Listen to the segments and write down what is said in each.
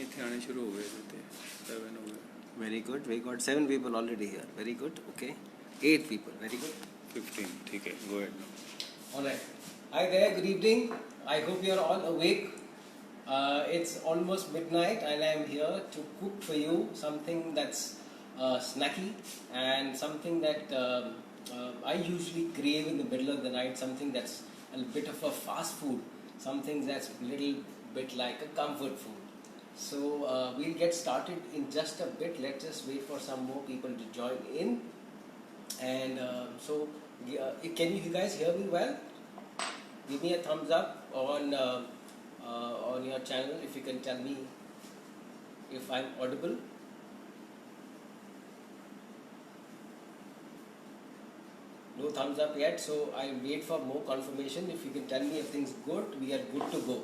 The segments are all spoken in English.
इतने आने शुरू हो गए थे 7 हो गए. Very good. We got 7 people already here. Very good. Okay. 8 people. Very good. 15. ठीक है. Go ahead now. All right. Hi there. Good evening. I hope you are all awake. It's almost midnight and I am here to cook for you something that's snacky and something that I usually crave in the middle of the night. Something that's a bit of a fast food. Something that's a little bit like a comfort food. So we'll get started in just a bit. Let's just wait for some more people to join in. And can you guys hear me well? Give me a thumbs up on your channel if you can tell me if I'm audible. No thumbs up yet, so I'll wait for more confirmation. If you can tell me if things good, we are good to go.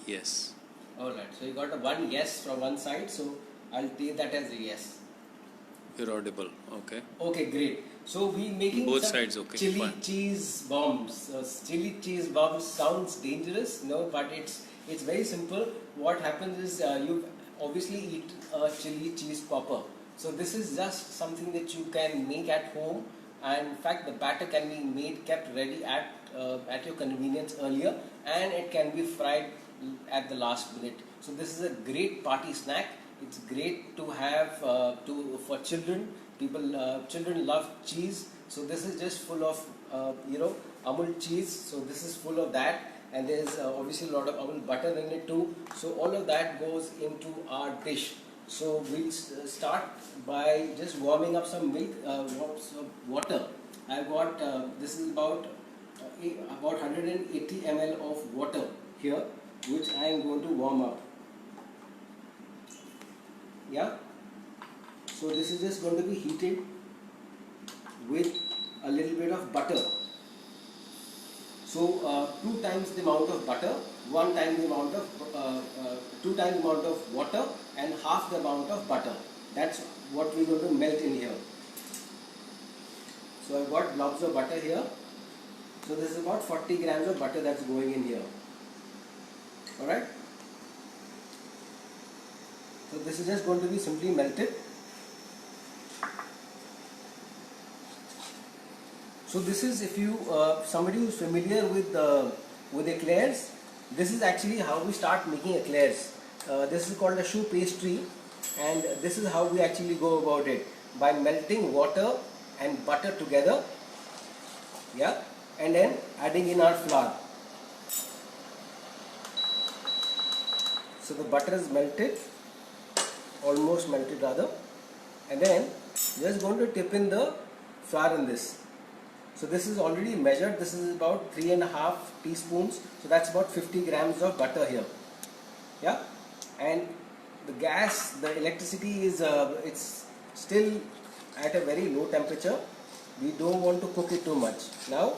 Yes. Alright, so you got a one yes from one side, so I'll take that as a yes. You're audible. Okay. Okay, great. So we making Both some sides, okay, chili fine. cheese bombs. Chili cheese bombs sounds dangerous, no, but it's very simple. What happens is you obviously eat a chili cheese popper. So this is just something that you can make at home, and in fact the batter can be kept ready at your convenience earlier, and it can be fried at the last minute. So this is a great party snack. It's great to have for children. Children love cheese, so this is just full of Amul cheese. So this is full of that, and there's obviously a lot of Amul butter in it too. So all of that goes into our dish. So we'll start by just warming up some milk, some water. I've got this is about 180 ml of water here, which I am going to warm up. Yeah. So this is just going to be heated with a little bit of butter. So 2 times the amount of butter, 1 time the amount of 2 times the amount of water, and half the amount of butter. That's what we're going to melt in here. So I've got blobs of butter here. So this is about 40 grams of butter that's going in here. Alright. So this is just going to be simply melted. So this is, if you somebody who is familiar with eclairs, this is actually how we start making eclairs. This is called a choux pastry, and this is how we actually go about it, by melting water and butter together, yeah, and then adding in our flour. So the butter is melted, almost melted rather, and then just going to tip in the flour in this. So this is already measured. This is about 3.5 teaspoons. So that's about 50 grams of butter here. Yeah, and the gas, the electricity is it's still at a very low temperature. We don't want to cook it too much. Now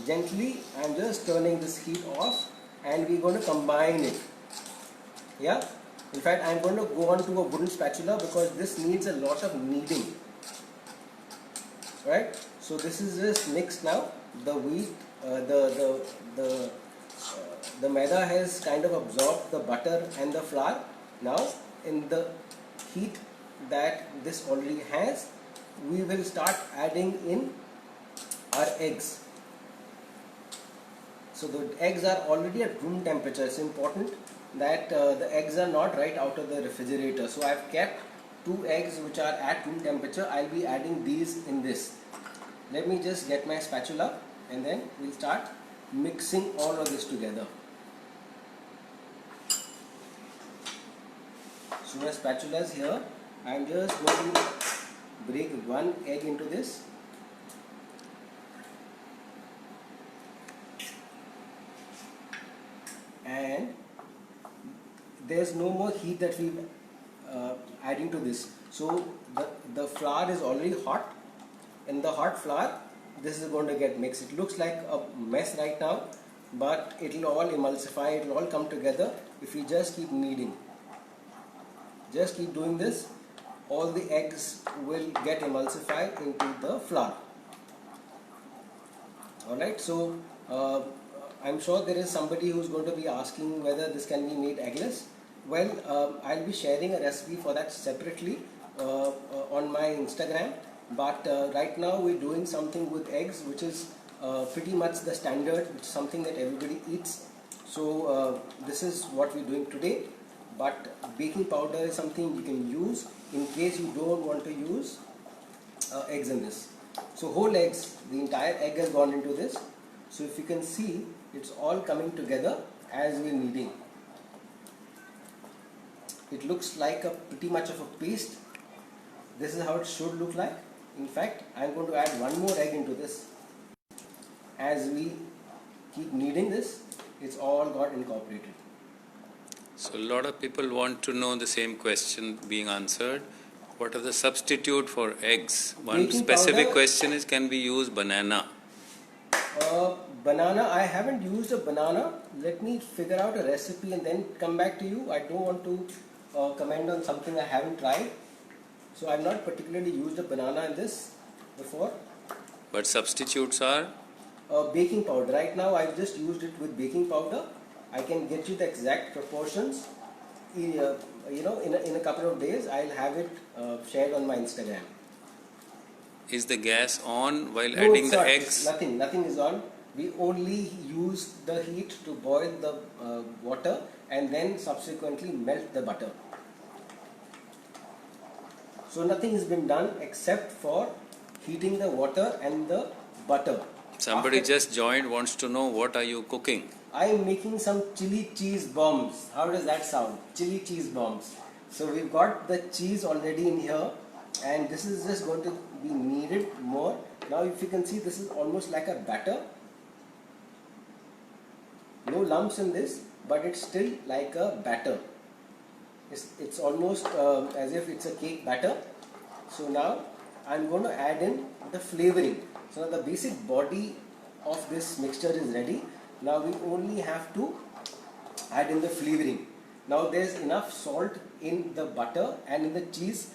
gently I'm just turning this heat off, and we're going to combine it. Yeah, in fact I'm going to go on to a wooden spatula because this needs a lot of kneading. Right, so this is just mixed now. The wheat, the maida has kind of absorbed the butter and the flour. Now in the heat that this already has, we will start adding in our eggs. So the eggs are already at room temperature. It's important that the eggs are not right out of the refrigerator. So I've kept 2 eggs which are at room temperature. I'll be adding these in this. Let me just get my spatula, and then we'll start mixing all of this together. So my spatula is here. I'm just going to break 1 egg into this. And there's no more heat that we adding to this. So the flour is already hot. In the hot flour, this is going to get mixed. It looks like a mess right now, but it will all emulsify, it will all come together if you just keep kneading. Just keep doing this. All the eggs will get emulsified into the flour. Alright, so I'm sure there is somebody who's going to be asking whether this can be made eggless. Well, I'll be sharing a recipe for that separately on my Instagram. But right now we're doing something with eggs, which is pretty much the standard, which is something that everybody eats. So this is what we're doing today. But baking powder is something you can use in case you don't want to use eggs in this. So whole eggs, the entire egg has gone into this. So if you can see, it's all coming together as we're kneading. It looks like a pretty much of a paste. This is how it should look like. In fact, I'm going to add one more egg into this. As we keep kneading this, it's all got incorporated. So a lot of people want to know the same question being answered. What are the substitute for eggs? One Baking specific powder. question is, can we use banana? Banana, I haven't used a banana. Let me figure out a recipe and then come back to you. I don't want to comment on something I haven't tried. So I've not particularly used a banana in this before. But substitutes are? Baking powder. Right now I've just used it with baking powder. I can get you the exact proportions. In a couple of days I'll have it shared on my Instagram. Is the gas on while No, adding it's the not. eggs? Nothing is on. We only use the heat to boil the water and then subsequently melt the butter. So nothing has been done except for heating the water and the butter. Somebody just joined, wants to know, what are you cooking? I am making some chili cheese bombs. How does that sound? Chili cheese bombs. So we've got the cheese already in here, and this is just going to be kneaded more. Now if you can see, this is almost like a batter. No lumps in this, but it's still like a batter. It's almost as if it's a cake batter. So now I'm going to add in the flavoring. So now the basic body of this mixture is ready. Now we only have to add in the flavoring. Now there's enough salt in the butter and in the cheese,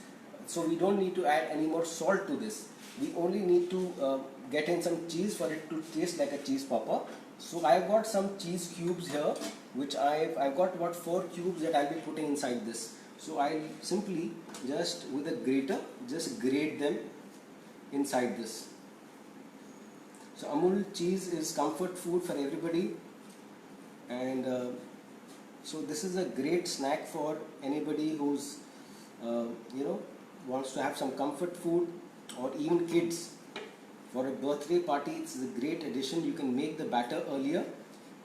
so we don't need to add any more salt to this. We only need to get in some cheese for it to taste like a cheese popper. So I've got some cheese cubes here, which I've got about 4 cubes that I'll be putting inside this. So I'll simply just with a grater just grate them inside this. So Amul cheese is comfort food for everybody, and so this is a great snack for anybody who's wants to have some comfort food, or even kids. For a birthday party, it's a great addition. You can make the batter earlier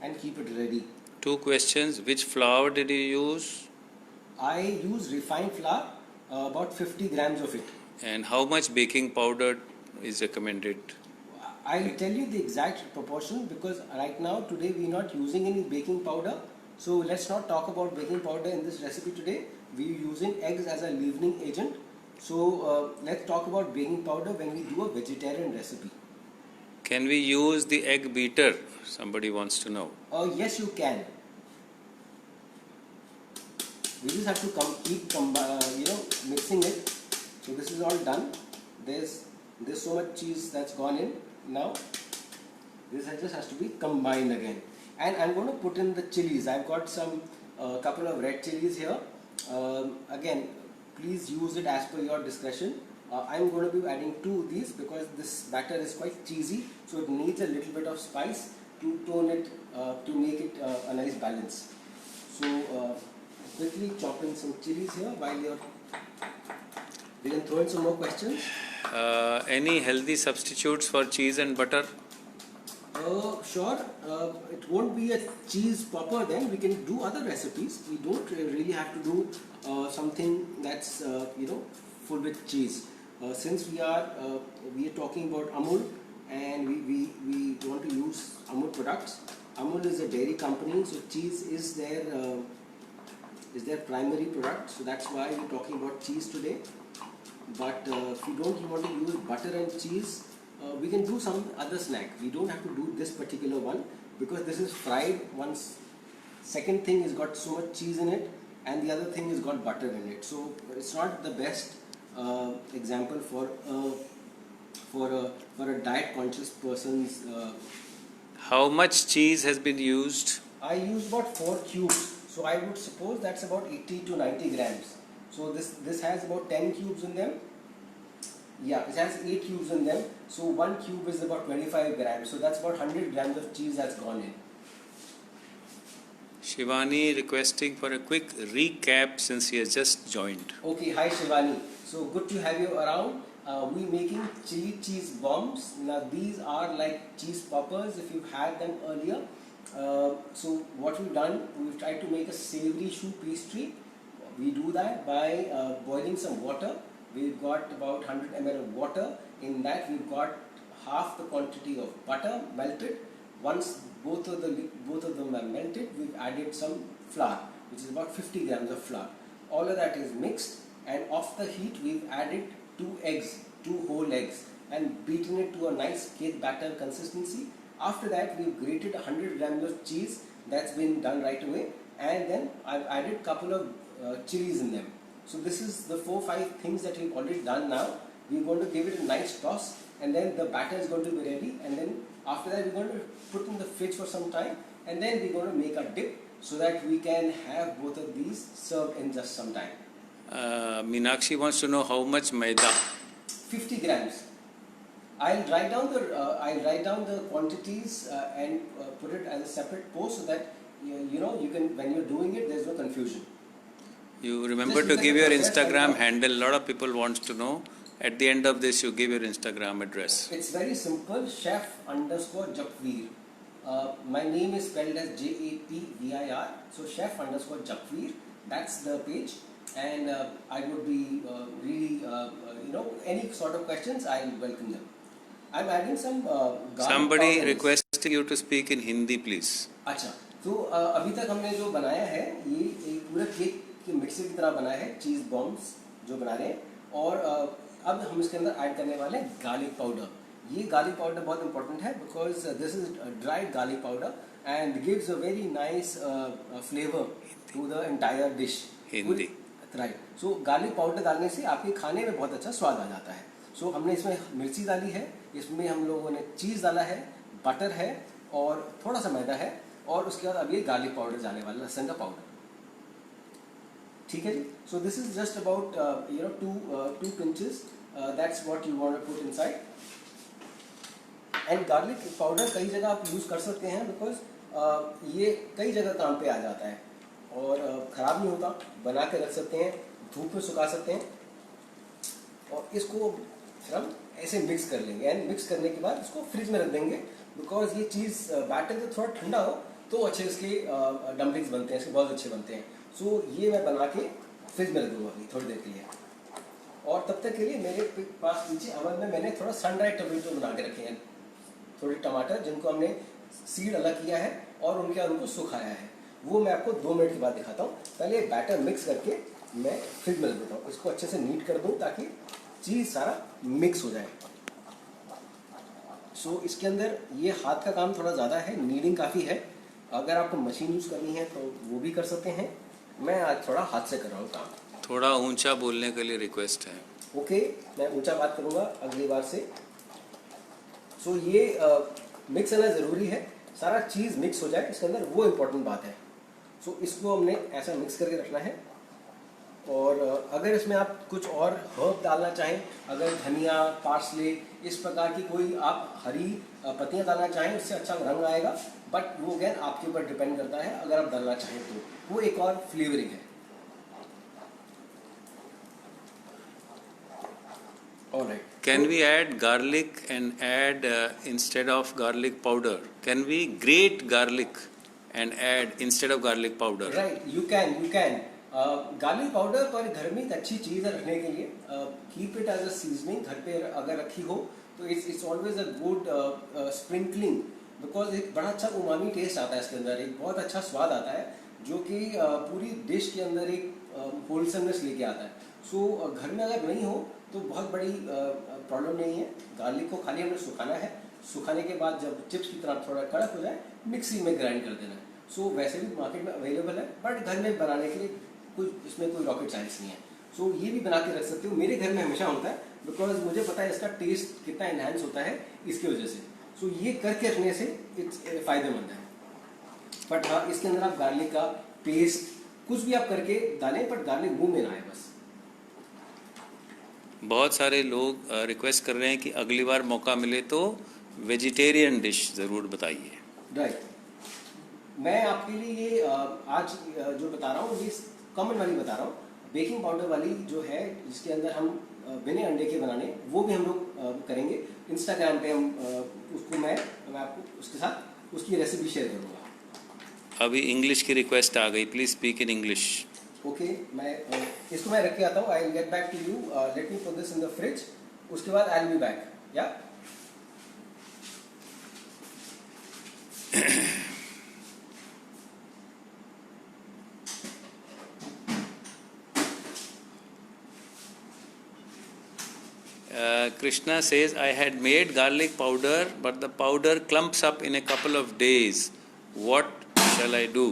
and keep it ready. 2 questions. Which flour did you use? I use refined flour, about 50 grams of it. And how much baking powder is recommended? I'll tell you the exact proportion, because right now today we're not using any baking powder. So let's not talk about baking powder in this recipe today. We're using eggs as a leavening agent. So let's talk about baking powder when we do a vegetarian recipe. Can we use the egg beater? Somebody wants to know. Yes, you can. We just have to keep mixing it. So this is all done. There's so much cheese that's gone in. Now this just has to be combined again, and I'm going to put in the chilies. I've got some couple of red chilies here. Again, please use it as per your discretion. I'm going to be adding 2 of these because this batter is quite cheesy, so it needs a little bit of spice to tone it, to make it a nice balance. So quickly chop in some chilies here while we can throw in some more questions. Any healthy substitutes for cheese and butter? Sure. It won't be a cheese popper then. We can do other recipes. We don't really have to do something that's full with cheese. Since we are talking about Amul, and we want to use Amul products. Amul is a dairy company, so cheese is their primary product. So that's why we're talking about cheese today. But if you don't want to use butter and cheese, we can do some other snack. We don't have to do this particular one because this is fried once. Second thing is got so much cheese in it, and the other thing is got butter in it. So it's not the best example for a diet conscious person's How much cheese has been used? I use about 4 cubes, so I would suppose that's about 80 to 90 grams. So this has about 10 cubes in them. Yeah, it has 8 cubes in them. So 1 cube is about 25 grams. So that's about 100 grams of cheese that's gone in. Shivani requesting for a quick recap since he has just joined. Okay, hi Shivani. So good to have you around. We making chili cheese bombs. Now these are like cheese poppers if you've had them earlier. So what we've done, we've tried to make a savory choux pastry. We do that by boiling some water. We've got about 100 ml of water. In that we've got half the quantity of butter melted. Once both of them are melted, we've added some flour, which is about 50 grams of flour. All of that is mixed, and off the heat we've added 2 whole eggs, and beaten it to a nice cake batter consistency. After that we've grated 100 grams of cheese. That's been done right away, and then I've added couple of chilies in them. So this is the 4-5 things that we've already done now. We're going to give it a nice toss, and then the batter is going to be ready, and then after that we're going to put in the fridge for some time, and then we're going to make a dip so that we can have both of these served in just some time. Meenakshi wants to know how much maida. 50 grams. I'll write down the quantities and put it as a separate post so that you know you can, when you're doing it, there's no confusion. You remember to give your Instagram handle. A lot of people wants to know. At the end of this, you give your Instagram address. It's very simple. Chef_Japveer. My name is spelled as Japvir. So chef_Japveer. That's the page. And I would be really, any sort of questions, I'll welcome them. I'm adding some Somebody requesting you to speak in Hindi, please. अच्छा, तो अभी तक हमने जो बनाया है ये एक पूरा केक के मिक्सर की तरह बनाया है, चीज़ बॉम्ब्स जो बना रहे हैं, और अब हम इसके अंदर ऐड करने वाले हैं गार्लिक पाउडर. ये गार्लिक पाउडर बहुत इंपॉर्टेंट है because this is dried garlic powder and gives a very nice flavour to the entire dish. Hindi. Right. So garlic powder डालने से आपके खाने में बहुत अच्छा स्वाद आ जाता है. सो हमने इसमें मिर्ची डाली है, इसमें हम लोगों ने चीज़ डाला है, बटर है और थोड़ा सा मैदा है, और उसके बाद अब ये गार्लिक पाउडर जाने वाला, लहसुन का पाउडर. ठीक है जी. So this is just about two pinches. That's what you want to put inside. And garlic powder कई जगह आप यूज़ कर सकते हैं बिकॉज ये कई जगह काम पे आ जाता है और ख़राब नहीं होता. बना के रख सकते हैं, धूप में सुखा सकते हैं, और इसको फिर हम ऐसे मिक्स कर लेंगे. एंड मिक्स करने के बाद इसको फ्रिज में रख देंगे बिकॉज ये चीज़ बैटर जब थोड़ा ठंडा हो तो अच्छे इसके डम्पलिंग्स बनते हैं, इसके बहुत अच्छे बनते हैं. सो ये मैं बना के फ्रिज में रख दूँगा अभी थोड़ी देर के लिए. और तब तक के लिए मेरे पास नीचे अवन में मैंने थोड़ा सन ड्राइड टोमेटो बना के रखे हैं, थोड़े टमाटर जिनको हमने सीड अलग किया है और उनके बाद उनको सुखाया है. वो मैं आपको 2 मिनट के बाद दिखाता हूँ. पहले बैटर मिक्स करके मैं फ्रिज में रख देता हूँ, इसको अच्छे से नीट कर दूँ ताकि चीज़ सारा मिक्स हो जाए. सो इसके अंदर ये हाथ का काम थोड़ा ज़्यादा है, नीडिंग काफ़ी है. अगर आपको मशीन यूज़ करनी है तो वो भी कर सकते हैं. मैं आज थोड़ा हाथ से कर रहा हूँ काम. थोड़ा ऊंचा बोलने के लिए रिक्वेस्ट है. ओके, मैं ऊंचा बात करूँगा अगली बार से. सो ये मिक्स होना ज़रूरी है, सारा चीज़ मिक्स हो जाए इसके अंदर, वो इम्पोर्टेंट बात है. सो इसको हमने ऐसा मिक्स करके रखना है. और अगर इसमें आप कुछ और हर्ब डालना चाहें, अगर धनिया, पार्सले, इस प्रकार की कोई आप हरी पत्तियां डालना चाहें, उससे अच्छा रंग आएगा. बट वो अगेन आपके ऊपर डिपेंड करता है. अगर आप डालना चाहें तो वो एक और फ्लेवरिंग है. Alright. Can we add garlic and add instead of garlic powder? Can we grate garlic and add instead of garlic powder? Right, you can. Garlic powder पर घर में एक अच्छी चीज़ है रखने के लिए. Keep it as a seasoning. घर पे अगर रखी हो तो it's always a good sprinkling because एक बड़ा अच्छा उमामी टेस्ट आता है इसके अंदर, एक बहुत अच्छा स्वाद आता है जो कि पूरी डिश के अंदर एक होलसमनेस लेके आता है. सो घर में अगर नहीं हो तो बहुत बड़ी प्रॉब्लम नहीं है. गार्लिक को खाली हमें सुखाना है, सुखाने के बाद जब चिप्स की तरह थोड़ा कड़क हो जाए मिक्सी में ग्राइंड कर देना है. सो वैसे भी मार्केट में अवेलेबल है, बट घर में बनाने के लिए इसमें कोई रॉकेट साइंस नहीं है. सो ये भी बना के रख सकते हो. मेरे घर में हमेशा होता है बिकॉज मुझे पता है इसका टेस्ट कितना इनहेंस होता है इसकी वजह से. सो ये करके रखने से इट्स फायदेमंद है। बट हाँ, इसके अंदर आप गार्लिक का पेस्ट कुछ भी आप करके डालें, बट गार्लिक मुंह में ना आए बस। बहुत सारे लोग रिक्वेस्ट कर रहे हैं कि अगली बार मौका मिले तो वेजिटेरियन डिश ज़रूर बताइए। राइट, मैं आपके लिए ये आज जो बता रहा हूँ ये कॉमन वाली बता रहा हूँ, बेकिंग पाउडर वाली जो है जिसके अंदर हम बिना अंडे के बनाने, वो भी हम लोग करेंगे। इंस्टाग्राम पे हम उसको मैं आपको उसके साथ उसकी रेसिपी शेयर करूँगा। अभी इंग्लिश की रिक्वेस्ट आ गई, please speak in English. Okay, मैं इसको मैं रख के आता हूँ। I will get back to you, let me put this in the fridge, उसके बाद आई विल बी बैक। या Krishna says, I had made garlic powder, but the powder clumps up in a couple of days. What shall I do?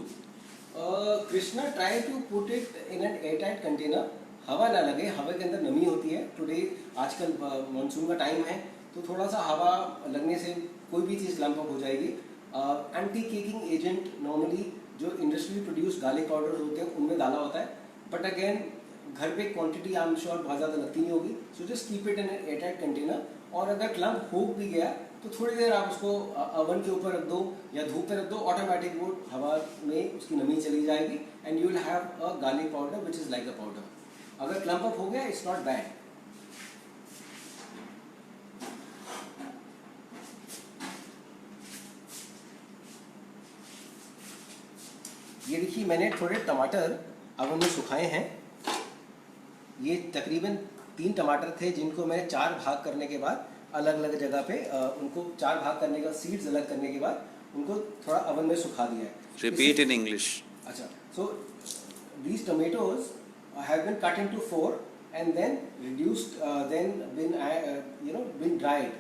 Krishna, try to put it in an airtight container, हवा ना लगे, हवा के अंदर नमी होती है। टुडे आजकल मानसून का टाइम है, तो थोड़ा सा हवा लगने से कोई भी चीज़ क्लम्प अप हो जाएगी। एंटी केकिंग एजेंट नॉर्मली जो इंडस्ट्री प्रोड्यूस गार्लिक पाउडर होते हैं उनमें डाला होता है, बट अगेन घर पे क्वांटिटी आई एम श्योर बहुत ज़्यादा लगती नहीं होगी। So just keep it in an airtight container, और अगर क्लम्प हो भी गया तो थोड़ी देर आप उसको अवन के ऊपर रख दो या धूप पे रख दो, ऑटोमेटिक वो हवा में उसकी नमी चली जाएगी and you will have a garlic powder which is like a powder. अगर क्लम्प अप हो गया इट्स नॉट बैड। ये देखिए, मैंने थोड़े टमाटर अवन में सुखाए हैं। ये तकरीबन 3 टमाटर थे जिनको मैंने 4 भाग करने के बाद अलग अलग जगह पे उनको 4 भाग करने का सीड्स अलग करने के बाद उनको थोड़ा अवन में सुखा दिया है। Repeat in English. अच्छा, so these tomatoes have been cut into 4 and then reduced, then been dried.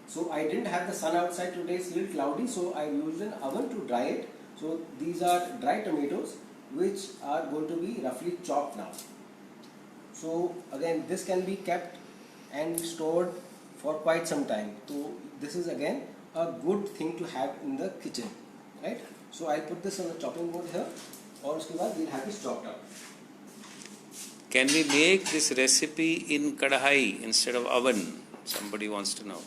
So I didn't have the sun outside today, it's a little cloudy, so I used an oven to dry it. So these are dry tomatoes which are going to be roughly chopped now. So again, this can be kept and stored for quite some time. So this is again a good thing to have in the kitchen, right? So I'll put this on the chopping board here, और उसके बाद we'll have this chopped up. Can we make this recipe in kadhai instead of oven? Somebody wants to know.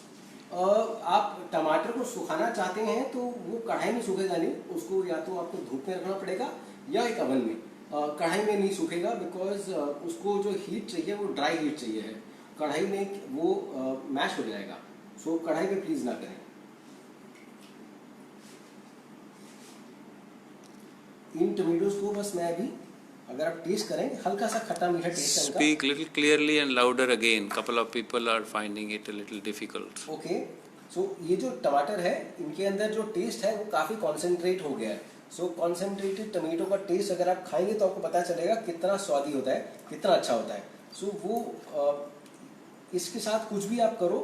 आप टमाटर को सुखाना चाहते हैं तो वो कढ़ाई में सूखेगा नहीं, उसको या तो आपको धूप में रखना पड़ेगा या एक अवन में। कढ़ाई में नहीं सूखेगा बिकॉज उसको जो हीट चाहिए वो ड्राई हीट चाहिए है, कढ़ाई में वो मैश हो जाएगा। सो कढ़ाई पे प्लीज ना करें। इन टमेटोज को बस मैं अभी, अगर आप टेस्ट करें, हल्का सा खट्टा मीठा टेस्ट है इनका। Speak little clearly and louder again. Couple of people are finding it a little difficult. Okay, so ये जो टमाटर है इनके अंदर जो टेस्ट है वो काफ़ी कॉन्सेंट्रेट हो गया है। सो कॉन्सेंट्रेटेड टमेटो का टेस्ट अगर आप खाएंगे तो आपको पता चलेगा कितना स्वादी होता है, कितना अच्छा होता है। सो वो इसके साथ कुछ भी आप करो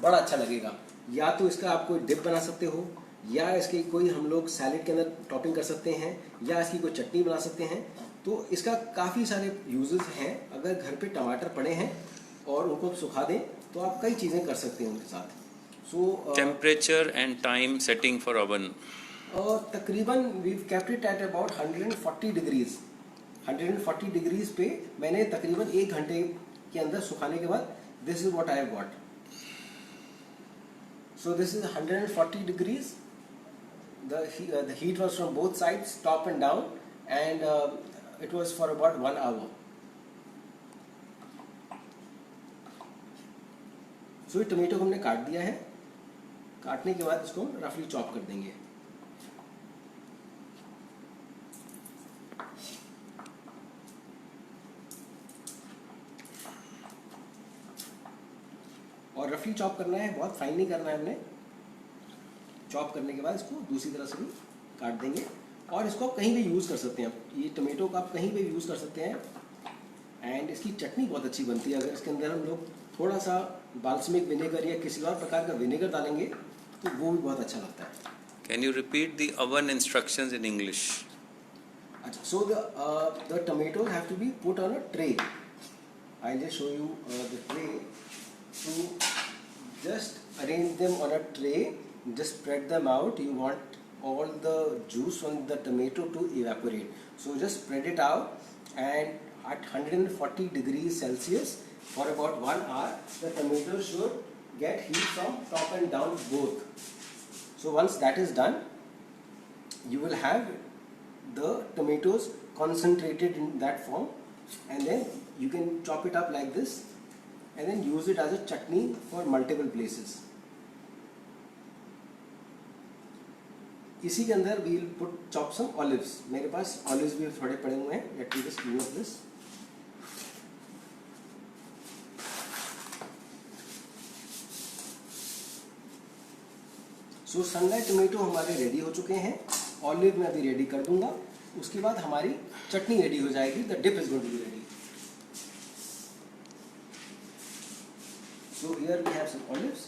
बड़ा अच्छा लगेगा। या तो इसका आप कोई डिप बना सकते हो, या इसकी कोई हम लोग सैलेड के अंदर टॉपिंग कर सकते हैं, या इसकी कोई चटनी बना सकते हैं। तो इसका काफ़ी सारे यूजेस हैं। अगर घर पे टमाटर पड़े हैं और उनको सुखा दें तो आप कई चीज़ें कर सकते हैं उनके साथ। So Temperature and time setting for oven. तकरीबन we kept it at about 140 degrees. 140 degrees पे मैंने तकरीबन 1 घंटे के अंदर सुखाने के बाद this is what I have got. So this is 140 degrees. The heat was from both sides, top and down, and it was for about 1 hour. So ये टमेटो को हमने काट दिया है। काटने के बाद इसको रफली चॉप कर देंगे। और रफली चॉप करना है, बहुत फाइन नहीं करना है हमने। चॉप करने के बाद इसको दूसरी तरह से भी काट देंगे, और इसको आप कहीं भी यूज़ कर सकते हैं। ये टमेटो को आप कहीं भी यूज़ कर सकते हैं, एंड इसकी चटनी बहुत अच्छी बनती है। अगर इसके अंदर हम लोग थोड़ा सा बाल्समिक विनेगर या किसी और प्रकार का विनेगर डालेंगे तो वो भी बहुत अच्छा लगता है। Can you repeat the oven instructions in English? अच्छा, so the tomatoes have to be put on a tray. I'll just show you the tray. To just arrange them on a tray just spread them out. You want all the juice on the tomato to evaporate. So just spread it out, and at 140 degrees Celsius for about 1 hour, the tomato should get heat from top and down both. So once that is done, you will have the tomatoes concentrated in that form, and then you can chop it up like this and then use it as a chutney for multiple places. इसी के अंदर we will put chop some olives. मेरे पास olives भी थोड़े पड़े हुए हैं. Let me just clean up this. So sunlight tomato हमारे रेडी हो चुके हैं. Olive मैं अभी रेडी कर दूंगा. उसके बाद हमारी चटनी रेडी हो जाएगी. The dip is going to be ready. So here we have some olives.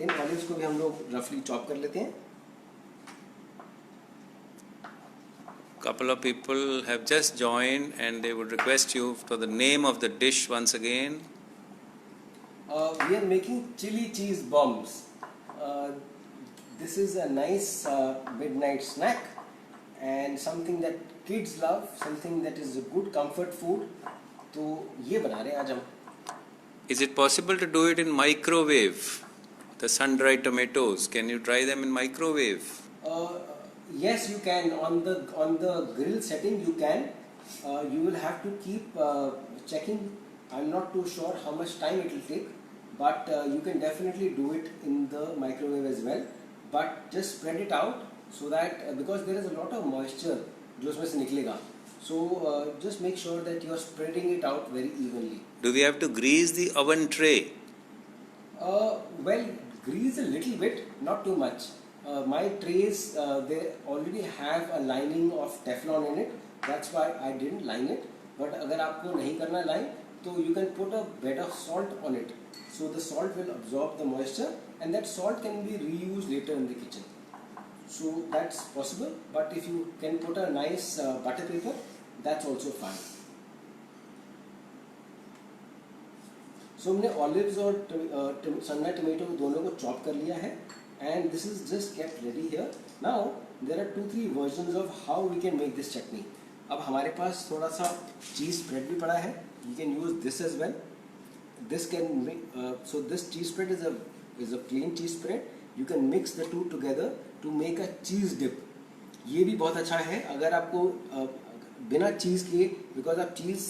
In olives को भी हम लोग roughly chop कर लेते हैं. Couple of people have just joined and they would request you for the name of the dish once again. We are making chili cheese bombs. This is a nice midnight snack and something that kids love, something that is a good comfort food. तो ये बना रहे हैं आज हम. Is it possible to do it in microwave? The sun-dried tomatoes, can you try them in microwave? Yes, you can. On the grill setting, you can. You will have to keep checking. I'm not too sure how much time it will take, but you can definitely do it in the microwave as well. But just spread it out so that because there is a lot of moisture जो उसमें से निकलेगा. So just make sure that you are spreading it out very evenly. Do we have to grease the oven tray? Well, grease a little bit, not too much. My trays, they already have a lining of Teflon in it. That's why I didn't line it. But अगर आपको नहीं करना line, तो you can put a bit of salt on it. So the salt will absorb the moisture, and that salt can be reused later in the kitchen. So that's possible. But if you can put a nice butter paper, that's also fine. So हमने olives और sunlight tomato दोनों को chop कर लिया है, and this is just kept ready here. Now there are 2-3 versions of how we can make this chutney. अब हमारे पास थोड़ा सा cheese spread भी पड़ा है. You can use this as well. This can make, so this cheese spread is a plain cheese spread. You can mix the two together to make a cheese dip. ये भी बहुत अच्छा है अगर आपको बिना चीज़ के, बिकॉज आप चीज़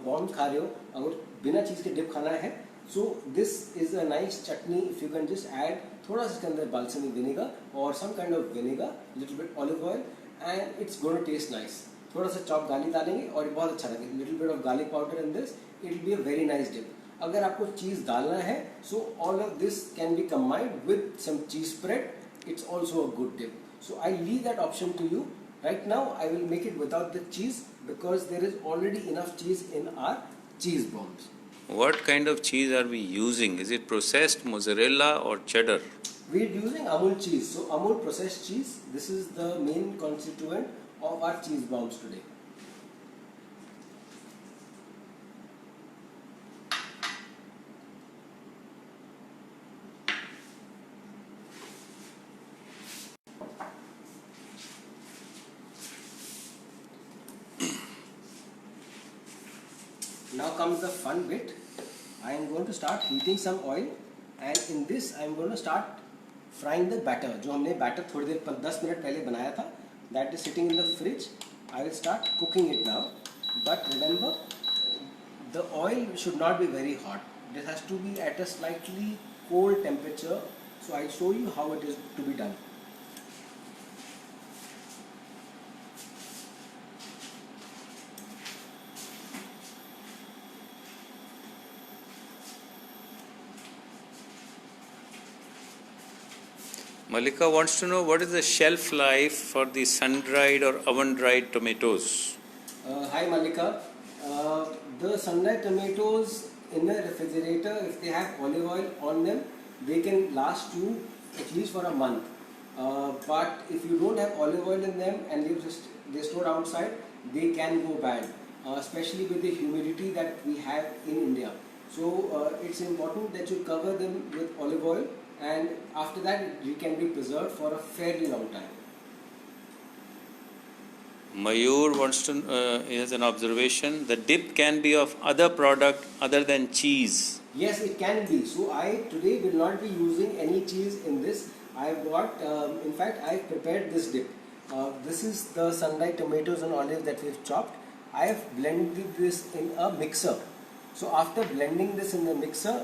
बॉम्ब खा रहे हो, अगर बिना चीज़ के डिप खाना है, so this is a nice chutney. If you can just add थोड़ा सा इसके अंदर बालसमिक विनेगर और some kind of vinegar, little bit olive oil, and it's going to taste nice. थोड़ा सा चॉप गार्लिक डालेंगे और बहुत अच्छा लगेगा. Little bit of garlic powder in this, it will be a very nice dip. अगर आपको चीज़ डालना है, so all of this can B combined with some cheese spread. It's also a good dip. So I leave that option to you. Right now I will make it without the cheese because there is already enough cheese in our cheese bombs. What kind of cheese are we using? Is it processed mozzarella or cheddar? We are using Amul cheese. So Amul processed cheese, this is the main constituent of our cheese bombs today. Now comes the fun bit. I am going to start heating some oil, and in this I am going to start frying the batter. जो हमने batter थोड़ी देर 10 minute पहले बनाया था, that is sitting in the fridge. I will start cooking it now. But remember, the oil should not be very hot. It has to be at a slightly cold temperature. So I'll show you how it is to be done. Malika wants to know what is the shelf life for the sun-dried or oven-dried tomatoes. Hi Malika. The sunlight tomatoes in the refrigerator, if they have olive oil on them, they can last you at least for a month. But if you don't have olive oil in them and they stored outside, they can go bad, especially with the humidity that we have in India. So it's important that you cover them with olive oil and after that it can be preserved for a fairly long time. Mayur wants to, he has an observation. The dip can be of other product other than cheese. Yes, it can be. So I today will not be using any cheese in this. I've got, in fact, I've prepared this dip. This is the sun-dried tomatoes and olives that we've chopped. I have blended this in a mixer. So after blending this in the mixer,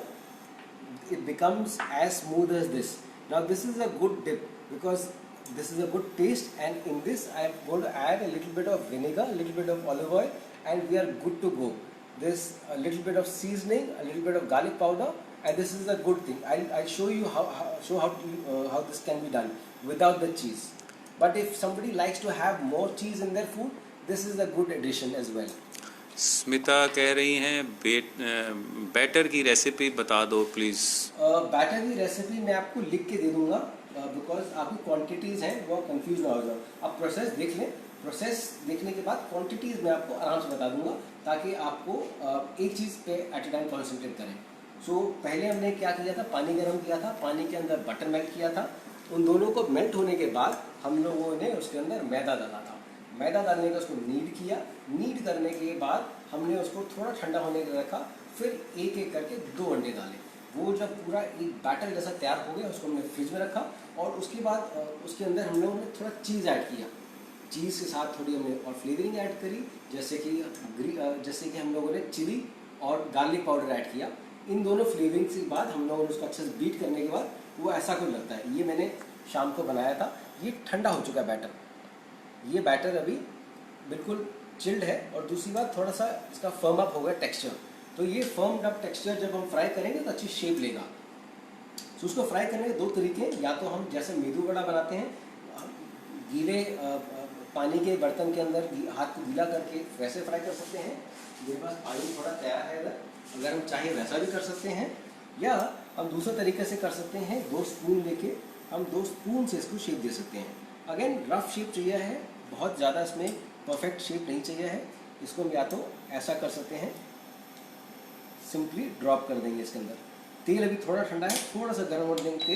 it becomes as smooth as this. Now this is a good dip because this is a good taste, and in this I am going to add a little bit of vinegar, a little bit of olive oil, and we are good to go. This a little bit of seasoning, a little bit of garlic powder, and this is a good thing. I'll show you how this can be done without the cheese. But if somebody likes to have more cheese in their food, this is a good addition as well. Smita कह रही हैं batter की recipe बता दो please. Batter की recipe मैं आपको लिख के दे दूंगा बिकॉज आपकी क्वांटिटीज़ हैं वो कंफ्यूज ना हो जाओ. आप प्रोसेस देख लें. प्रोसेस देखने के बाद क्वांटिटीज़ मैं आपको आराम से बता दूंगा ताकि आपको एक चीज़ पे एट ए टाइम कॉन्सेंट्रेट करें. सो पहले हमने क्या किया था, पानी गर्म किया था, पानी के अंदर बटर मेल्ट किया था. उन दोनों को मेल्ट होने के बाद हम लोगों ने उसके अंदर मैदा डाला था. मैदा डालने का उसको नीड किया. नीड करने के बाद हमने उसको थोड़ा ठंडा होने के रखा. फिर एक एक करके 2 अंडे डाले. वो जब पूरा एक बैटर जैसा तैयार हो गया उसको हमने फ्रिज में रखा. और उसके बाद उसके अंदर हम लोगों ने थोड़ा चीज़ ऐड किया. चीज़ के साथ थोड़ी हमने और फ्लेवरिंग ऐड करी जैसे कि हम लोगों ने चिली और गार्लिक पाउडर ऐड किया. इन दोनों फ्लेवरिंग के बाद हम लोगों ने उसको अच्छे से बीट करने के बाद वो ऐसा कुछ लगता है. ये मैंने शाम को बनाया था. ये ठंडा हो चुका है बैटर. ये बैटर अभी बिल्कुल चिल्ड है. और दूसरी बात थोड़ा सा इसका फर्म अप होगा टेक्सचर. तो ये फर्म अप टेक्सचर जब हम फ्राई करेंगे तो अच्छी शेप लेगा. तो उसको फ्राई करने के 2 तरीके हैं. या तो हम जैसे मेदू वड़ा बनाते हैं गीले पानी के बर्तन के अंदर हाथ को गीला करके वैसे फ्राई कर सकते हैं. मेरे पास पानी थोड़ा तैयार है इधर. अगर हम चाहें वैसा भी कर सकते हैं. या हम दूसरे तरीके से कर सकते हैं. 2 स्पून लेके हम 2 स्पून से इसको शेप दे सकते हैं. अगेन रफ शेप चाहिए है. बहुत ज़्यादा इसमें परफेक्ट शेप नहीं चाहिए है. इसको हम या तो ऐसा कर सकते हैं, सिंपली ड्रॉप कर देंगे इसके अंदर. तेल अभी थोड़ा ठंडा है, थोड़ा सा गर्म होने देंगे.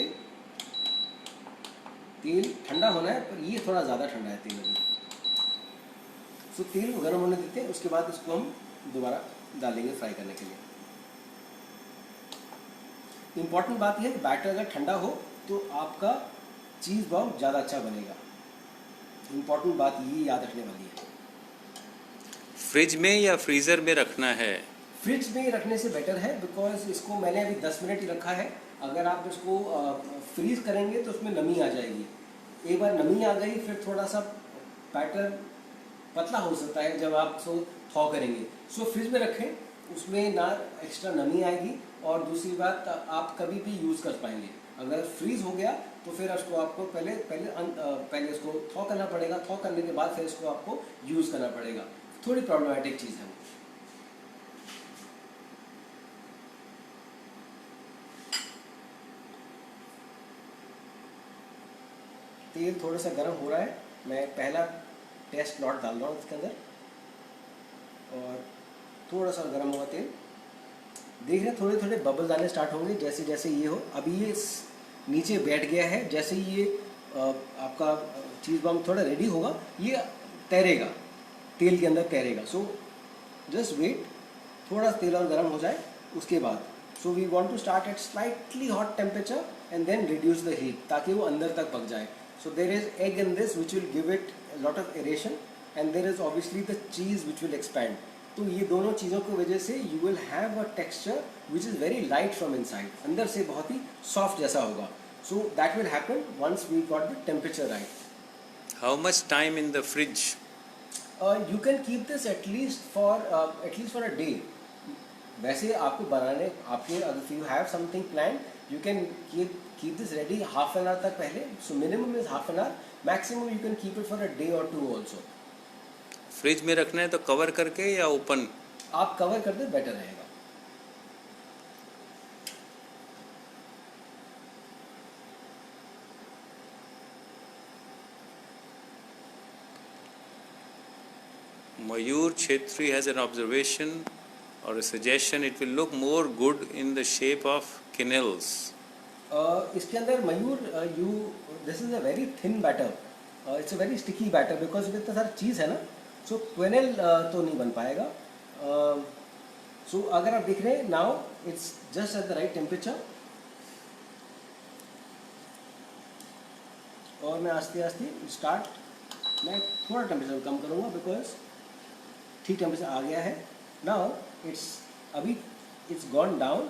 तेल ठंडा होना है पर ये थोड़ा ज़्यादा ठंडा है तेल अभी. सो तेल को गर्म होने देते हैं. उसके बाद इसको हम दोबारा डालेंगे फ्राई करने के लिए. इम्पॉर्टेंट बात यह है कि बैटर अगर ठंडा हो तो आपका चीज़ बॉम्ब ज़्यादा अच्छा बनेगा. इम्पॉर्टेंट बात ये याद रखने वाली है. फ्रिज में या फ्रीजर में रखना है? फ्रिज में रखने से बेटर है बिकॉज इसको मैंने अभी 10 मिनट ही रखा है. अगर आप इसको फ्रीज करेंगे तो उसमें नमी आ जाएगी. एक बार नमी आ गई फिर थोड़ा सा बैटर पतला हो सकता है जब आप उसको थॉ करेंगे. सो फ्रिज में रखें. उसमें ना एक्स्ट्रा नमी आएगी और दूसरी बात आप कभी भी यूज़ कर पाएंगे. अगर फ्रीज हो गया तो फिर उसको आपको पहले इसको थॉ करना पड़ेगा. थॉ करने के बाद फिर इसको आपको यूज़ करना पड़ेगा. थोड़ी प्रॉब्लमेटिक चीज़ है. तेल थोड़ा सा गर्म हो रहा है. मैं पहला टेस्ट लॉट डाल रहा हूँ इसके अंदर और थोड़ा सा गर्म हुआ तेल. देख रहे हैं थोड़े थोड़े बबल्स आने स्टार्ट होंगे जैसे जैसे ये हो. अभी ये नीचे बैठ गया है. जैसे ये आपका चीज़ बॉम्ब थोड़ा रेडी होगा ये तैरेगा, तेल के अंदर तैरेगा. So just wait. थोड़ा तेल और गर्म हो जाए उसके बाद. So we want to start at slightly hot temperature and then reduce the heat ताकि वो अंदर तक पक जाए. So there is egg in this which will give it lot of aeration and there is obviously the cheese which will expand. तो ये दोनों चीज़ों की वजह से you will have a texture which is very light from inside. अंदर से बहुत ही सॉफ्ट जैसा होगा. So that will happen once we got the temperature right. How much time in the fridge? You can keep this at least for a day. वैसे आपको बनाने आपके if you have something planned, you can keep this ready half an hour तक पहले. So minimum is half an hour. Maximum you can keep it for a day or 2 also. Fridge में रखना है तो कवर करके या open? आप cover कर दे बेटर रहेगा. Mayur Chetri has an observation or a suggestion. It will look more good in the shape of quenelles. इसके अंदर मयूर you this is a very thin batter, it's a very sticky batter because इतना सारा चीज़ है ना, सो Quinnell तो नहीं बन पाएगा. सो अगर आप देख रहे हैं now it's just at the right temperature. और मैं आस्ते आस्ते स्टार्ट, मैं थोड़ा टेम्परेचर कम करूँगा बिकॉज ठीक टेम्परेचर आ गया है. नाउ इट्स अभी इट्स गॉन डाउन.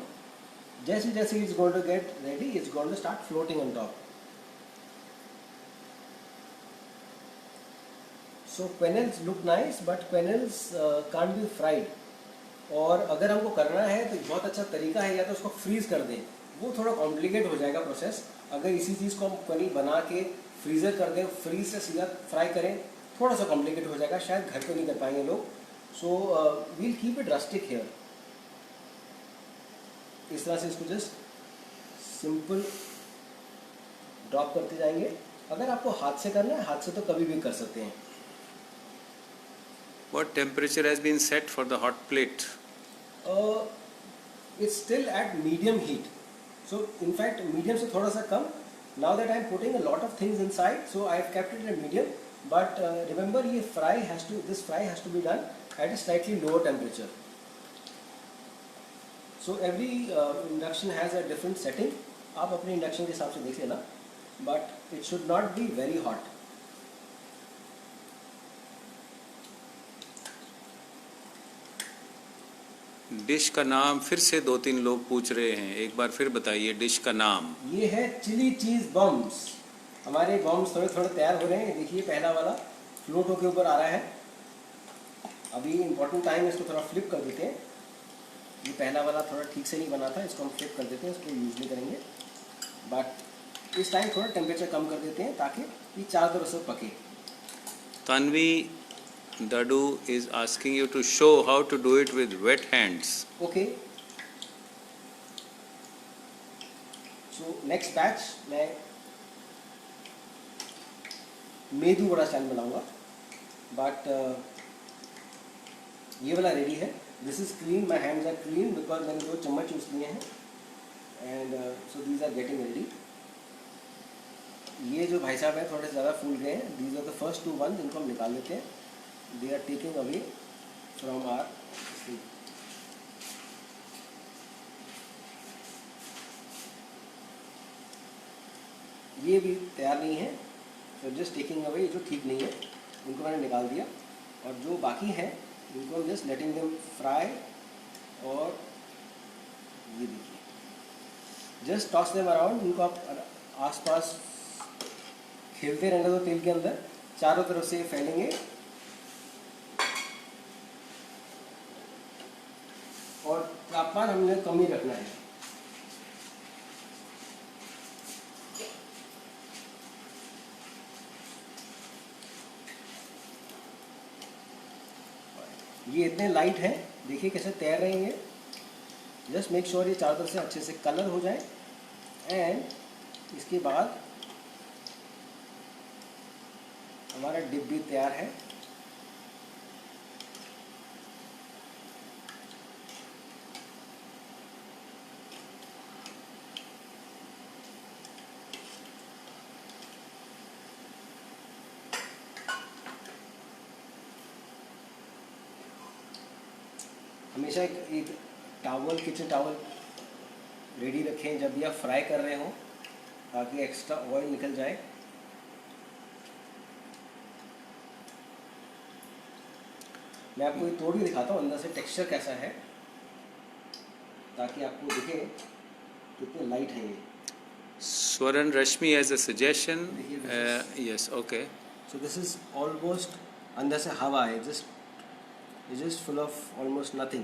जैसे जैसे it's going to get ready it's going to start floating on top. So quenelles look nice but quenelles can't be fried. और अगर हमको करना है तो बहुत अच्छा तरीका है या तो उसको फ्रीज कर दें, वो थोड़ा कॉम्प्लिकेट हो जाएगा प्रोसेस. अगर इसी चीज़ को हम क्वेनल बना के फ्रीज़र कर दें, फ्रीज से सीधा फ्राई करें, थोड़ा सा कॉम्प्लिकेट हो जाएगा, शायद घर पे नहीं कर पाएंगे लोग. So we'll keep it rustic here. इस तरह से इसको जस्ट सिंपल ड्रॉप करते जाएंगे. अगर आपको हाथ से करना है, हाथ से तो कभी भी कर सकते हैं. What temperature has been set for the hot plate? It's still at medium heat. So in fact medium से थोड़ा सा कम. Now that I'm putting a lot of things inside, so I've kept it at medium. But remember this fry has to be done at a slightly lower temperature. So every induction has a different setting. आप अपने induction के हिसाब से देख लेना. But it should not be very hot. Dish का नाम फिर से 2-3 लोग पूछ रहे हैं, एक बार फिर बताइए डिश का नाम. ये है चिली चीज़ बम्स. हमारे बम्स थोड़े थोड़े तैयार हो रहे हैं. देखिए पहला वाला फ्लोट होके ऊपर आ रहा है. अभी इम्पोर्टेंट टाइम है, इसको थोड़ा फ्लिप कर देते हैं. ये पहला वाला थोड़ा ठीक से नहीं बना था, इसको हम फ्लिप कर देते हैं, इसको यूज नहीं करेंगे. बट इस टाइम थोड़ा टेम्परेचर कम कर देते हैं ताकि ये चारों तरफ से पके. Tanvi Dadu is asking you to show how to do it with wet hands. Okay. So next batch मैं मेदू बड़ा स्टाइल बनाऊंगा. बट ये वाला रेडी है. This is clean, my hands are clean because मैंने 2 चम्मच यूज किए हैं. And so these are getting ready. ये जो भाई साहब हैं थोड़े ज़्यादा फूल गए हैं. These are the first 2 ones, इनको हम निकाल लेते हैं. They are taking away from our. ये भी तैयार नहीं है, तो जस्ट टेकिंग अवे. ये जो ठीक नहीं है उनको मैंने निकाल दिया. और जो बाकी हैं इनको हम जस्ट लेटिंग देम फ्राई. और ये देखिए जस्ट टॉस देम अराउंड. इनको आप आसपास खेलते रहने दो तेल के अंदर, चारों तरफ से फैलेंगे. और तापमान हमने कम ही रखना है. ये इतने लाइट हैं, देखिए कैसे तैर रहे हैं. जस्ट मेक श्योर ये चारों तरफ से अच्छे से कलर हो जाए. एंड इसके बाद हमारा डिप भी तैयार है. हमेशा एक टावल, किचन टावल रेडी रखें जब भी आप फ्राई कर रहे हो, ताकि एक्स्ट्रा ऑयल निकल जाए. मैं आपको ये तोड़ के दिखाता हूँ अंदर से टेक्सचर कैसा है, ताकि आपको दिखे कितने लाइट है ये. Swaran Rashmi has a suggestion. Yes, okay. So this is almost, अंदर से हवा है, just full of almost nothing.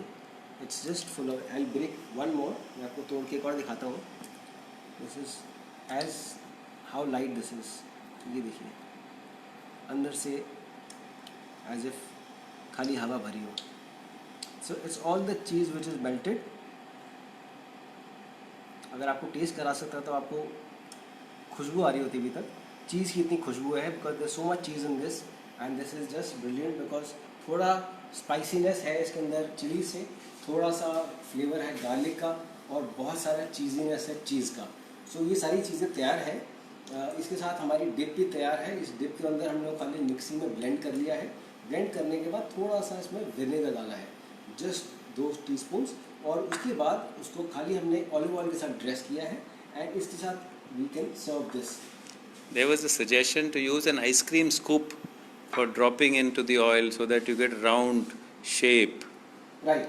It's just full of. I break one more. मैं आपको तोड़ के एक और दिखाता हूँ. This is as how light this is. ये देखिए अंदर से एज इफ खाली हवा भरी हो. So it's all the cheese which is melted. अगर आपको टेस्ट करा सकता तो आपको खुशबू आ रही होती अभी तक. चीज़ की इतनी खुशबू है because there so much cheese in this. And this is just brilliant because थोड़ा स्पाइसीनेस है इसके अंदर चिली से, थोड़ा सा फ्लेवर है गार्लिक का, और बहुत सारा चीज़ीनेस है चीज़ का. सो ये सारी चीज़ें तैयार है। इसके साथ हमारी डिप भी तैयार है। इस डिप के अंदर हम लोग खाली मिक्सी में ब्लेंड कर लिया है। ब्लेंड करने के बाद थोड़ा सा इसमें विनेगर डाला है, जस्ट 2 टीस्पून, और उसके बाद उसको खाली हमने ऑलिव ऑयल के साथ ड्रेस किया है एंड इसके साथ we can serve this. There was a suggestion to use an ice cream scoop for dropping into the oil so that you get round shape. Right.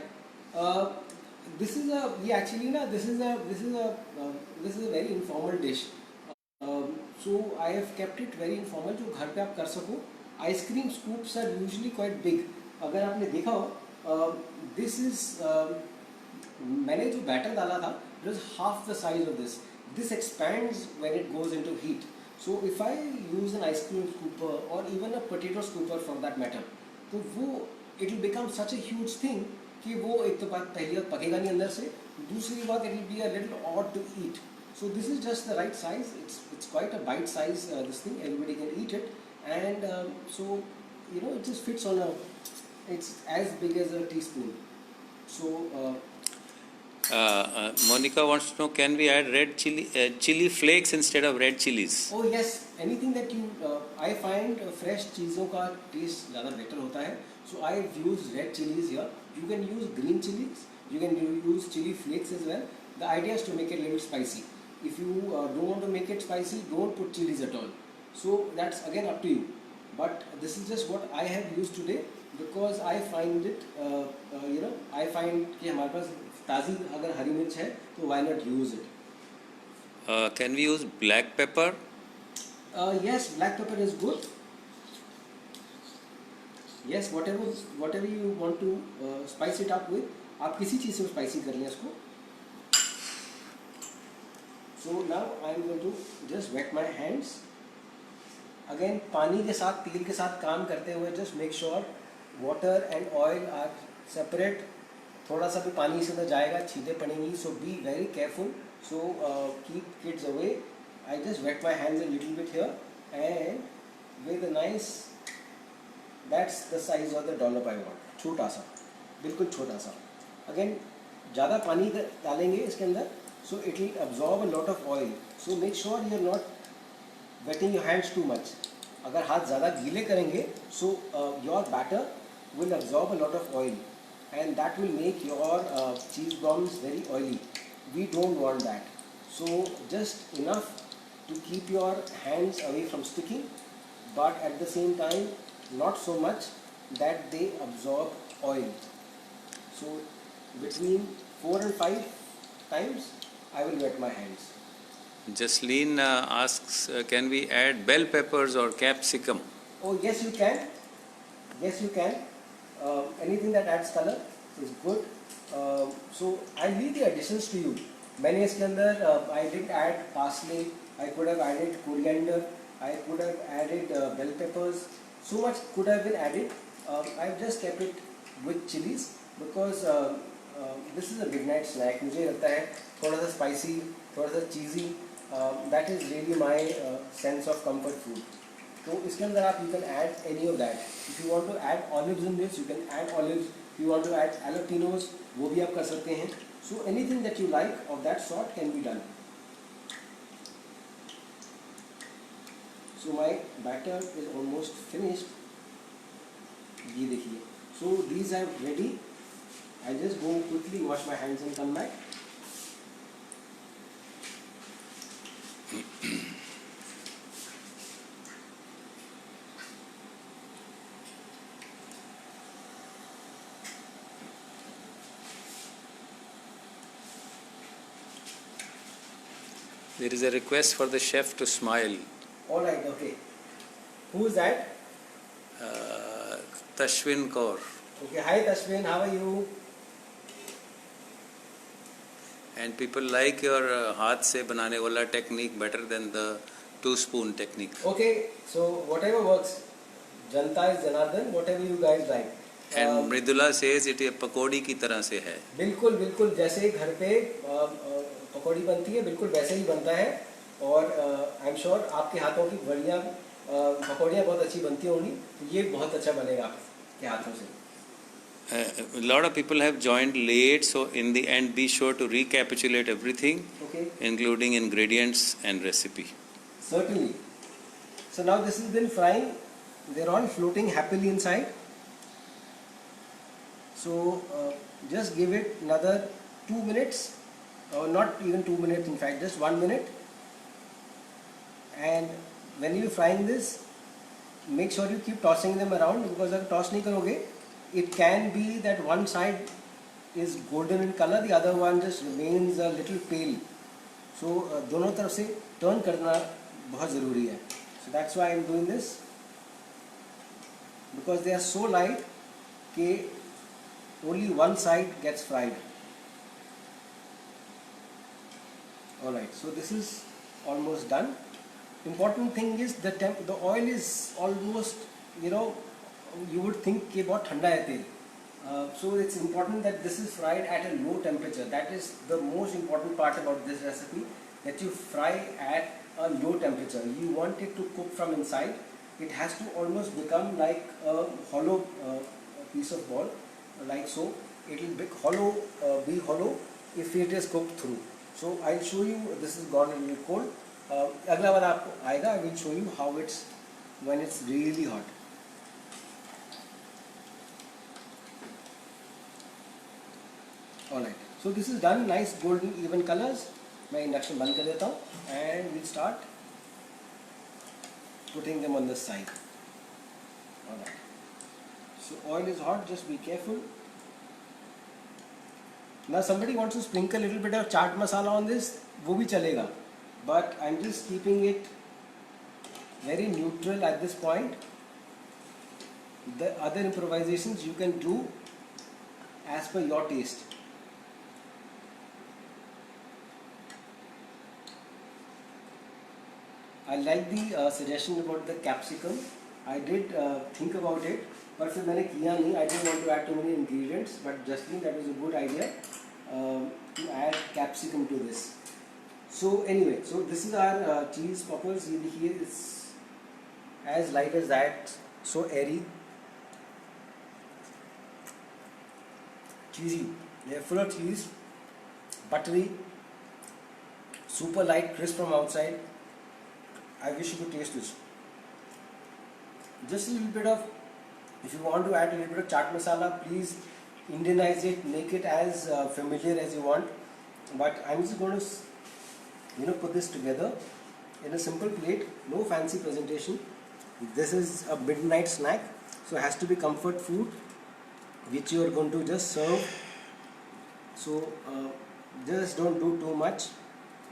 This is a this is a very informal dish. So I have kept it very informal जो घर पे आप कर सको। Ice cream scoops are usually quite big. अगर आपने देखा हो, दिस इज मैंने जो बैटर डाला था it was half the size of this. This expands when it goes into heat. So if I use an ice cream scooper और even a potato scooper for that matter, तो वो it will become such a huge thing कि वो एक तो बात पहली बात पकेगा नहीं अंदर से, दूसरी बात it will be a little odd to eat. So this is just the right size. It's quite a bite size this thing. Everybody can eat it, and so it just fits on a. It's as big as a teaspoon. So Monica wants to know, can we add red chili flakes instead of red chilies? oh yes, anything that you I find fresh चीज़ों का taste ज़्यादा better होता है. So I've used red chilies here. You can use green chilies. You can use chili flakes as well. The idea is to make it a little spicy. If you don't want to make it spicy, don't put chilies at all. So that's again up to you. But this is just what I have used today because I find it, I find कि हमारे पास ताज़ी अगर हरी मिर्च है तो why not use it? Can we use black pepper? Yes, black pepper is good. Yes, whatever you want to spice it up with, आप किसी चीज़ से spicy कर लें इसको. So now I am going to just wet my hands. Again, पानी के साथ तेल के साथ काम करते हुए just make sure water and oil are separate. थोड़ा सा भी पानी इसके अंदर जाएगा, छींटे पड़ेंगी. So be very careful. So keep kids away. I just wet my hands a little bit here and with a nice. That's the size of the dollop I want. छोटा सा, बिल्कुल छोटा सा. Again, ज़्यादा पानी डालेंगे इसके अंदर. So it will absorb a lot of oil. So make sure you are not wetting your hands too much. अगर हाथ ज़्यादा गीले करेंगे, so your batter will absorb a lot of oil, and that will make your cheese bombs very oily. We don't want that. So just enough to keep your hands away from sticking, but at the same time not so much that they absorb oil. So between 4 and 5 times I will wet my hands. Jasleen asks, can we add bell peppers or capsicum? Oh yes, you can. Yes, you can. Anything that adds color is good. So I leave the additions to you. मैंने इसके अंदर I didn't add parsley. I could have added coriander. I could have added bell peppers. So much could have been added. I've just kept it with chilies because this is a midnight snack. मुझे लगता है थोड़ा सा spicy, थोड़ा सा cheesy. That is really my sense of comfort food. तो इसके अंदर आप you can add any of that. If you want to add olives in this, you can add olives. If you want to add jalapenos, वो भी आप कर सकते हैं. So anything that you like of that sort can be done. So my batter is almost finished. ये देखिए. So these are ready. I just go quickly wash my hands and come back. There is a request for the chef to smile. All right, okay. Who is that? Tashwin Kaur. Okay, hi Tashwin, how are you? And people like your हाथ से बनाने वाला technique better than the 2-spoon technique. Okay, so whatever works. Janta is Janardhan, whatever you guys like. And Mridula says it पकौड़ी की तरह से है. बिल्कुल बिल्कुल जैसे घर पे पकौड़ी बनती है बिल्कुल वैसे ही बनता है और आई एम श्योर आपके हाथों की बढ़िया पकौड़ियाँ बहुत अच्छी बनती होंगी तो ये बहुत अच्छा बनेगा आपके हाथों से. A lot of people have joined late, so in the end be sure to recapitulate everything. Okay. Okay. including ingredients and recipe. Certainly. So now this has been frying. They're all floating happily inside. So just give it another 2 minutes, or not even 2 minutes, in fact, just 1 minute. And when you're frying this, make sure you keep tossing them around, because if toss nahi karoge, it can be that one side is golden in color, the other one just remains a little pale. So दोनों तरफ से turn करना बहुत ज़रूरी है. So that's why I'm doing this, because they are so light that only one side gets fried. Alright, so this is almost done. Important thing is the oil is almost, you would think कि बहुत ठंडा है तेल. So it's important that this is fried at a low temperature. That is the most important part about this recipe, that you fry at a low temperature. You want it to cook from inside. It has to almost become like a hollow piece of ball, like so. It will be hollow if it is cooked through. So I'll show you. This is gone a little cold. अगला वाला आपको आएगा. I will show you how it's when it's really hot. Alright, so this is done, nice golden even colors. मैं induction बंद कर देता हूँ, and we'll start putting them on the side. Alright, so oil is hot, just be careful. Now somebody wants to sprinkle a little bit of chaat masala on this, वो भी चलेगा, but I'm just keeping it very neutral at this point. The other improvisations you can do as per your taste. I like the suggestion about the capsicum. I did think about it, but फिर मैंने किया नहीं. I didn't want to add too many ingredients, but Justine, that was a good idea to add capsicum to this. So anyway, so this is our cheese poppers. ये देखिए, it's as light as that, so airy, cheesy. They're full of cheese, buttery, super light, crisp from outside. I wish you could taste this. Just a little bit of, if you want to add a little bit of chaat masala, please Indianize it, make it as familiar as you want. But I'm just going to, put this together in a simple plate, no fancy presentation. This is a midnight snack, so it has to be comfort food, which you are going to just serve. So just don't do too much.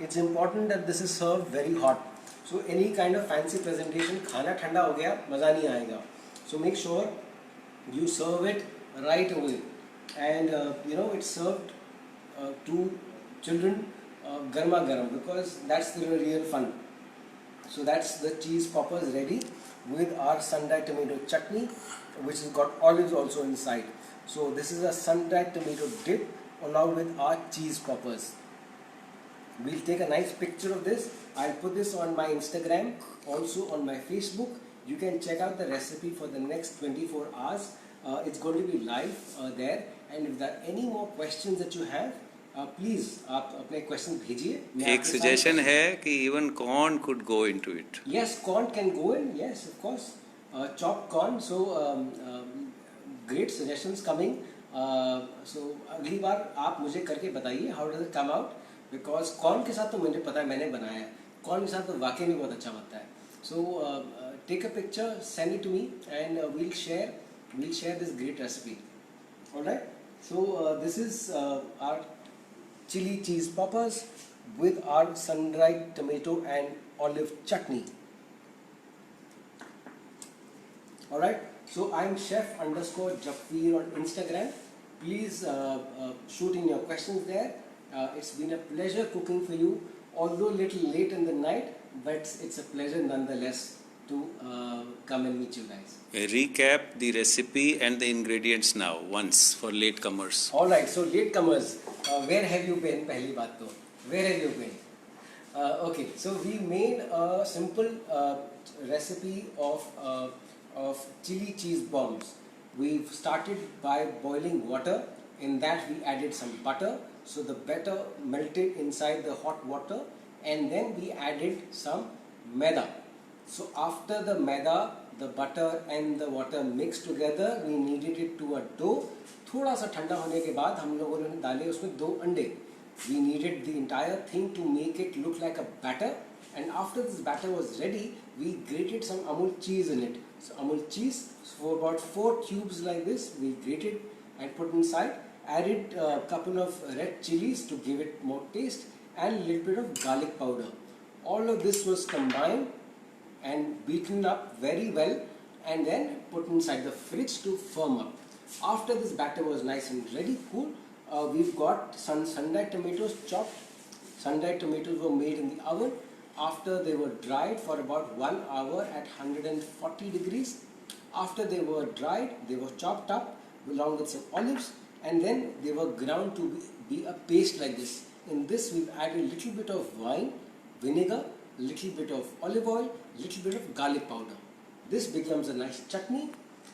It's important that this is served very hot. So any kind of fancy presentation, खाना ठंडा हो गया, मज़ा नहीं आएगा. So make sure you serve it right away, and it's served to children garma garam, because that's the real fun. So that's the cheese poppers ready with our sun-dried tomato chutney, which has got olives also inside. So this is a sun-dried tomato dip along with our cheese poppers. We'll take a nice picture of this. I'll put this on my Instagram, also on my Facebook. You can check out the recipe for the next 24 hours. It's going to be live there. And if there are any more questions that you have, please आप अपने questions भेजिए. एक suggestion है कि even corn could go into it. Yes, corn can go in. Yes, of course. Chopped corn. So great suggestions coming. So अगली बार आप मुझे करके बताइए how does it come out, because corn के साथ तो मुझे पता है, मैंने बनाया है. Corn के साथ तो वाकई में बहुत अच्छा बनता है. So take a picture, send it to me, and we'll share this great recipe. All right. So this is our chili cheese poppers with our sun-dried tomato and olive chutney. All right. So I'm chef_Jafir on Instagram. Please shoot in your questions there. It's been a pleasure cooking for you, although a little late in the night, but it's a pleasure nonetheless to come and meet you guys. Recap the recipe and the ingredients now once for latecomers. All right, so latecomers, where have you been? पहली बात तो, where have you been? Okay, so we made a simple recipe of chili cheese bombs. We've started by boiling water In that we added some butter. So the butter melted inside the hot water, and then we added some maida. So after the maida, the butter and the water mixed together, we kneaded it to a dough. थोड़ा सा ठंडा होने के बाद हम लोगों ने डाले उसमें 2 अंडे. We kneaded the entire thing to make it look like a batter. And after this batter was ready, we grated some Amul cheese in it. So Amul cheese, for about 4 cubes like this, we grated and put inside. Added a couple of red chilies to give it more taste, and a little bit of garlic powder. All of this was combined and beaten up very well, and then put inside the fridge to firm up. After this batter was nice and ready, cool, we've got some sun-dried tomatoes chopped. Sun-dried tomatoes were made in the oven after they were dried for about 1 hour at 140 degrees. After they were dried, they were chopped up along with some olives, and then they were ground to be a paste like this. In this we've added a little bit of wine, vinegar, little bit of olive oil, little bit of garlic powder. This becomes a nice chutney,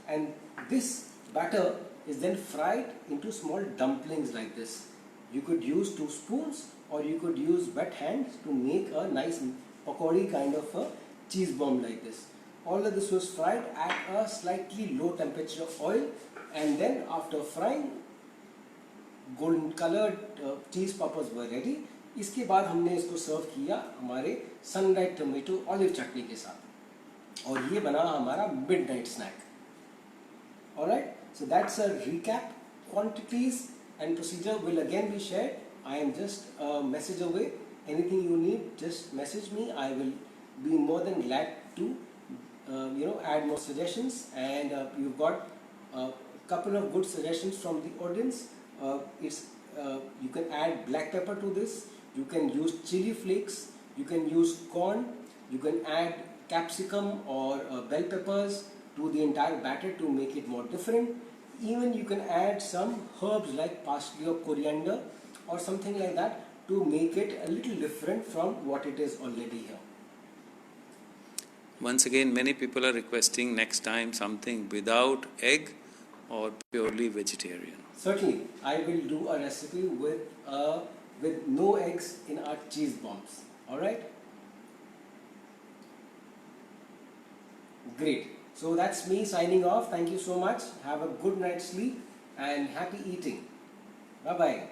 and this batter is then fried into small dumplings like this. You could use 2 spoons, or you could use wet hands to make a nice pakodi kind of a cheese bomb like this. All of this was fried at a slightly low temperature oil, and then after frying, golden colored cheese puffers were ready. इसके बाद हमने इसको सर्व किया हमारे सन-ड्राइड tomato olive चटनी के साथ, और ये बना हमारा midnight snack. Alright, so that's a recap. Quantities and procedure will again be shared. I am just a message away. Anything you need, just message me. I will be more than glad to add more suggestions. And you've got a couple of good suggestions from the audience. You can add black pepper to this. You can use chili flakes. You can use corn. You can add capsicum or bell peppers to the entire batter to make it more different. Even you can add some herbs like parsley or coriander or something like that to make it a little different from what it is already here. Once again, many people are requesting next time something without egg or purely vegetarian. Certainly, I will do a recipe with no eggs in our cheese bombs. All right? Great. So that's me signing off. Thank you so much. Have a good night's sleep and happy eating. Bye-bye.